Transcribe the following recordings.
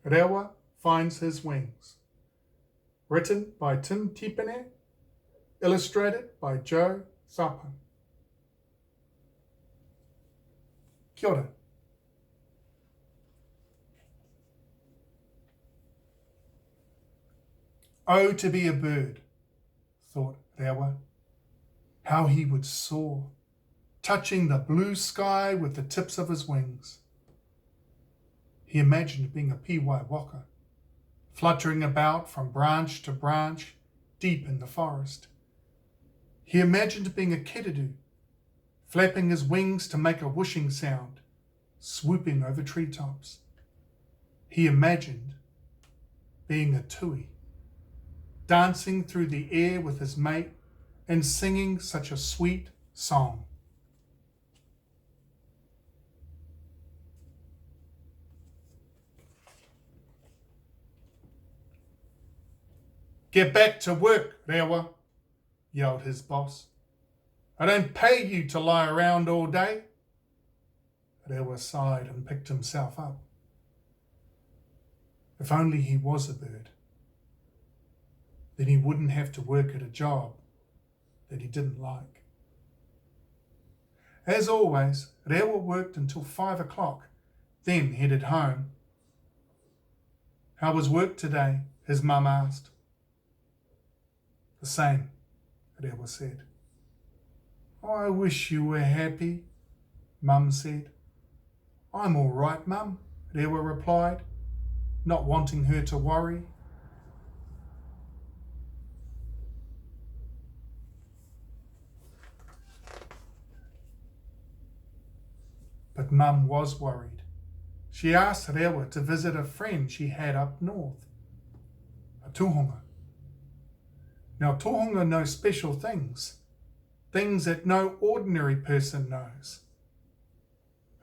Rewa finds his wings. Written by Tim Tipene, illustrated by Joe Sapo. Kia ora. Oh, to be a bird, thought Rewa, how he would soar, touching the blue sky with the tips of his wings. He imagined being a piwai waka, fluttering about from branch to branch deep in the forest. He imagined being a kiridu, flapping his wings to make a whooshing sound, swooping over treetops. He imagined being a tui, dancing through the air with his mate and singing such a sweet song. Get back to work, Rewa, yelled his boss. I don't pay you to lie around all day. Rewa sighed and picked himself up. If only he was a bird. Then he wouldn't have to work at a job that he didn't like. As always, Rewa worked until 5 o'clock, then headed home. How was work today? His mum asked. The same, Rewa said. Oh, I wish you were happy, Mum said. I'm all right, Mum, Rewa replied, not wanting her to worry. But Mum was worried. She asked Rewa to visit a friend she had up north, a tūhonga. Now, tūhonga know special things that no ordinary person knows.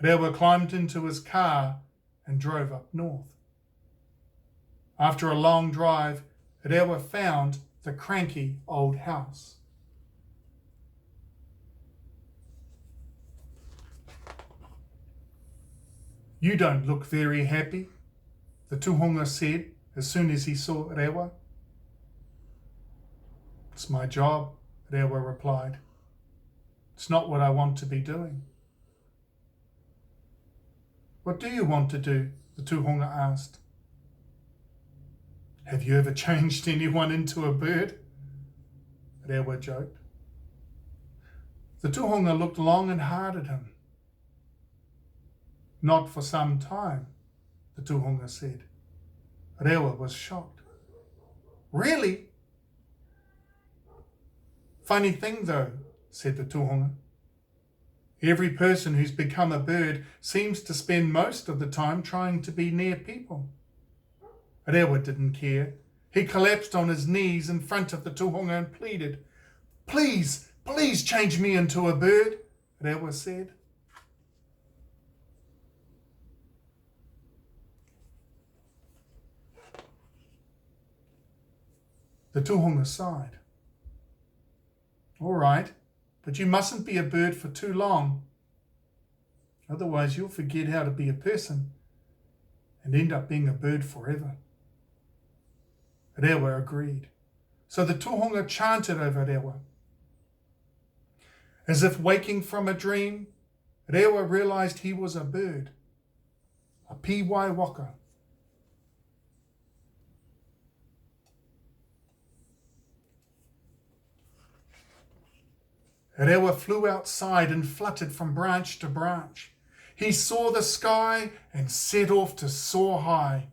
Rewa climbed into his car and drove up north. After a long drive, Rewa found the cranky old house. You don't look very happy, the tūhonga said as soon as he saw Rewa. It's my job, Rewa replied. It's not what I want to be doing. What do you want to do? The tūhonga asked. Have you ever changed anyone into a bird? Rewa joked. The tūhonga looked long and hard at him. Not for some time, the tūhonga said. Rewa was shocked. Really? Funny thing though, said the tūhonga. Every person who's become a bird seems to spend most of the time trying to be near people. Rewa didn't care. He collapsed on his knees in front of the tūhonga and pleaded. Please, please change me into a bird, Rewa said. The tūhonga sighed. All right, but you mustn't be a bird for too long. Otherwise you'll forget how to be a person and end up being a bird forever. Rewa agreed. So the tūhonga chanted over Rewa. As if waking from a dream, Rewa realised he was a bird, a piwai waka. Rewa flew outside and fluttered from branch to branch. He saw the sky and set off to soar high.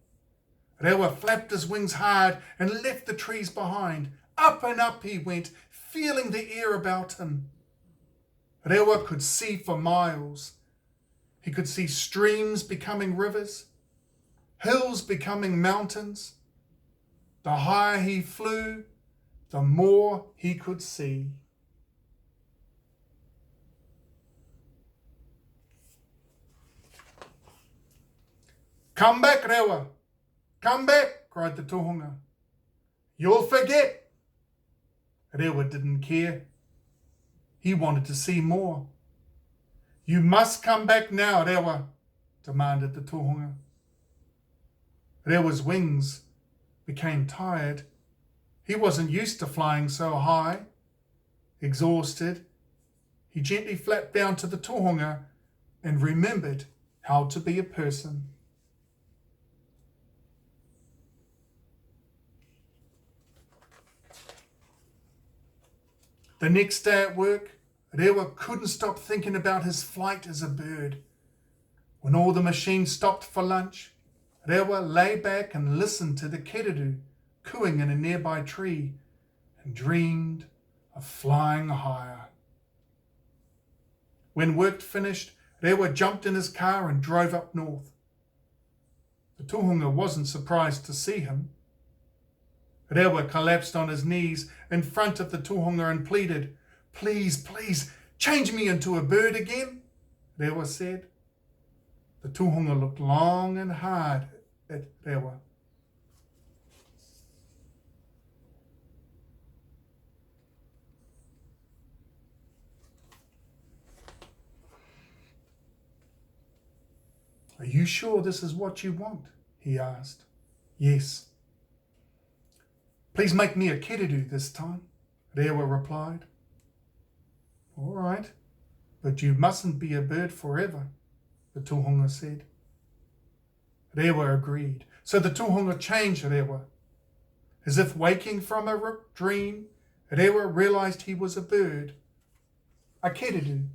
Rewa flapped his wings hard and left the trees behind. Up and up he went, feeling the air about him. Rewa could see for miles. He could see streams becoming rivers, hills becoming mountains. The higher he flew, the more he could see. Come back, Rewa. Come back, cried the tūhonga. You'll forget. Rewa didn't care. He wanted to see more. You must come back now, Rewa, demanded the tūhonga. Rewa's wings became tired. He wasn't used to flying so high. Exhausted, he gently flapped down to the tohunga and remembered how to be a person. The next day at work, Rewa couldn't stop thinking about his flight as a bird. When all the machines stopped for lunch, Rewa lay back and listened to the kereru cooing in a nearby tree and dreamed of flying higher. When work finished, Rewa jumped in his car and drove up north. The tohunga wasn't surprised to see him. Rewa collapsed on his knees in front of the tohunga and pleaded, "Please, please, change me into a bird again," Rewa said. The tohunga looked long and hard at Rewa. "Are you sure this is what you want?" he asked. "Yes." "Please make me a kereru this time," Rewa replied. "All right, but you mustn't be a bird forever," the tohunga said. Rewa agreed, so the tohunga changed Rewa. As if waking from a dream, Rewa realised he was a bird, a kereru.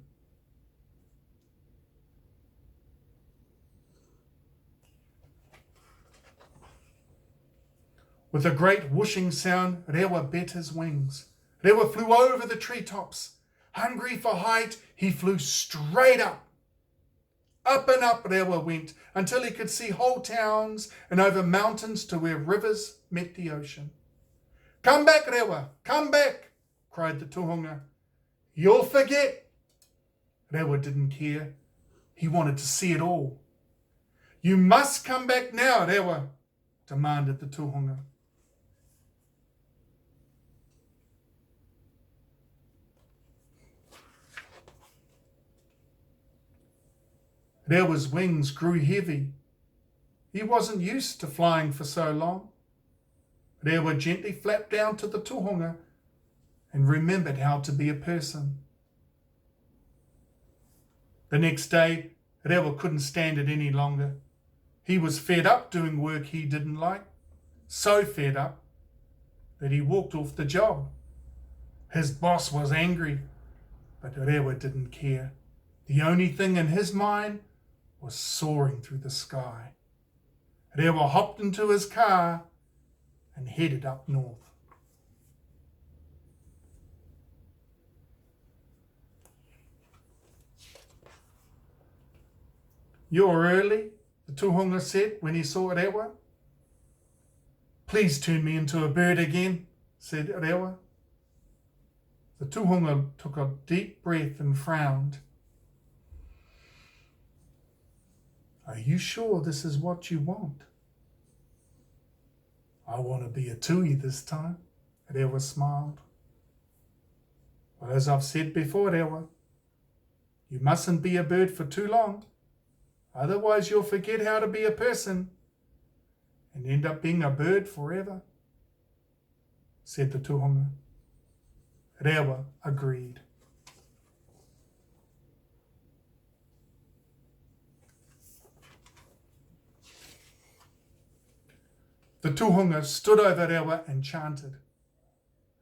With a great whooshing sound, Rewa beat his wings. Rewa flew over the treetops. Hungry for height, he flew straight up. Up and up Rewa went until he could see whole towns and over mountains to where rivers met the ocean. "Come back, Rewa, come back," cried the tohunga. "You'll forget." Rewa didn't care. He wanted to see it all. "You must come back now, Rewa," demanded the tohunga. Rewa's wings grew heavy. He wasn't used to flying for so long. Rewa gently flapped down to the tohunga and remembered how to be a person. The next day, Rewa couldn't stand it any longer. He was fed up doing work he didn't like, so fed up that he walked off the job. His boss was angry, but Rewa didn't care. The only thing in his mind was soaring through the sky. Rewa hopped into his car and headed up north. "You're early," the tohunga said when he saw Rewa. "Please turn me into a bird again," said Rewa. The tohunga took a deep breath and frowned. "Are you sure this is what you want?" "I want to be a tui this time," Rewa smiled. "Well, as I've said before, Rewa, you mustn't be a bird for too long. Otherwise you'll forget how to be a person and end up being a bird forever," said the tohunga. Rewa agreed. The tohunga stood over Rewa and chanted.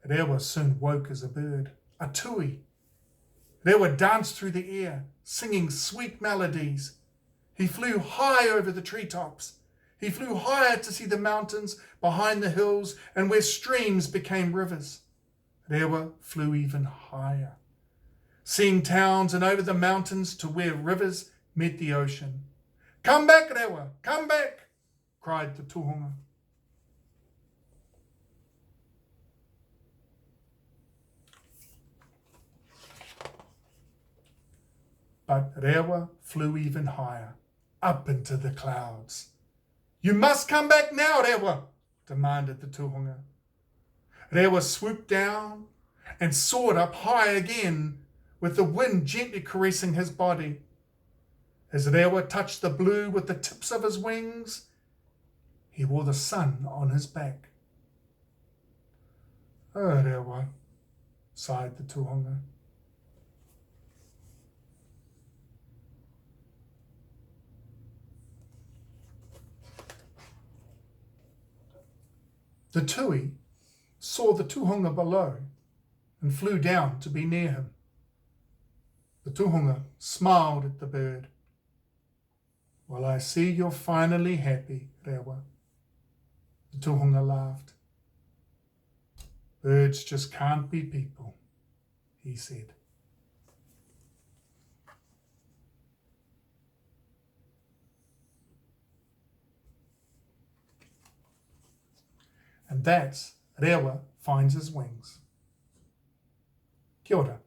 Rewa soon woke as a bird, a tui. Rewa danced through the air, singing sweet melodies. He flew high over the treetops. He flew higher to see the mountains behind the hills and where streams became rivers. Rewa flew even higher, seeing towns and over the mountains to where rivers met the ocean. "Come back, Rewa, come back," cried the tohunga. But Rewa flew even higher, up into the clouds. "You must come back now, Rewa," demanded the tohunga. Rewa swooped down and soared up high again, with the wind gently caressing his body. As Rewa touched the blue with the tips of his wings, He wore the sun on his back. "Oh, Rewa," sighed the tūhunga. The tui saw the tūhunga below and flew down to be near him. The tūhunga smiled at the bird. "Well, I see you're finally happy, Rewa." The tūhunga laughed. "Birds just can't be people," he said. And that's Rewa finds his wings. Kia ora.